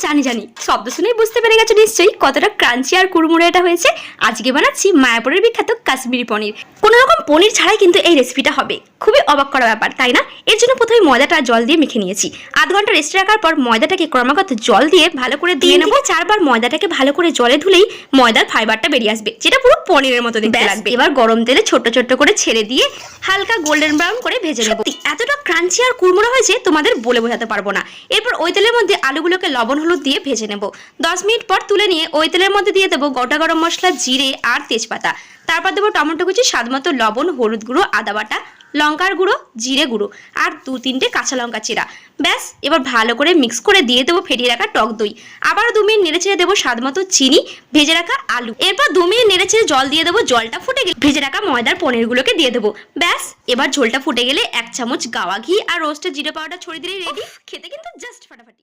জানি শব্দ শুনেই বুঝতে পেরে গেছো নিশ্চয়ই কতটা ক্রাঞ্চি আর কুড়মুড়ে এটা হয়েছে। আজকে বানাচ্ছি মায়াপুরের বিখ্যাত কাশ্মীরি পনির। কোনো রকম পনির ছাড়াই কিন্তু এই রেসিপিটা হবে, খুবই অবাক করা ব্যাপার তাই না? এর জন্য প্রথমে ময়দাটা জল দিয়ে মেখে নিয়েছি। আধ ঘন্টা রেস্টে রাখার পর ময়দাটাকে ক্রমাগত জল দিয়ে ভালো করে দিয়ে নেবো। 4 বার ময়দাটাকে ভালো করে জলে ধুলেই ময়দার ফাইবারটা বেরিয়ে আসবে, যেটা পুরো পনিরের মতো দেখতে লাগবে। এবার গরম তেলে ছোট্ট ছোট্ট করে ছেড়ে দিয়ে হালকা গোল্ডেন ব্রাউন করে ভেজে নেবো। এতটা ক্রাঞ্চি আর কুড়মুড়ে হয়েছে তোমাদের বলে বোঝাতে পারবো না। এরপর ওই তেলের মধ্যে আলুগুলোকে লবণ হলুদ দিয়ে ভেজে নেব। 10 মিনিট পর তুলে নিয়ে ওই তেলের মধ্যে দিয়ে দেবো গোটা গরম মশলা, জিরে আর তেজপাতা। তারপর দেবো টমেটো কুচি, স্বাদ মতো লবণ, হলুদ গুঁড়ো, আদা বাটা, লঙ্কার গুঁড়ো, জিরে গুঁড়ো আর 2-3টে কাঁচা লঙ্কা চিরা। ব্যাস, এবার ভালো করে মিক্স করে দিয়ে দেবো ফেটিয়ে রাখা টক দই। আবারও 2 মিনিট নেড়ে ছেড়ে দেবো স্বাদ মতো চিনি, ভেজে রাখা আলু। এরপর 2 মিনিট নেড়ে ছেড়ে জল দিয়ে দেবো। জলটা ফুটে গেলে ভেজে রাখা ময়দার পনিরগুলোকে দিয়ে দেবো। ব্যাস, এবার ঝোলটা ফুটে গেলে 1 চামচ গাওয়া ঘি আর রোস্টেড জিরে পাউডার ছড়িয়ে দিলেই রেডি। খেতে কিন্তু জাস্ট ফাটাফাটি।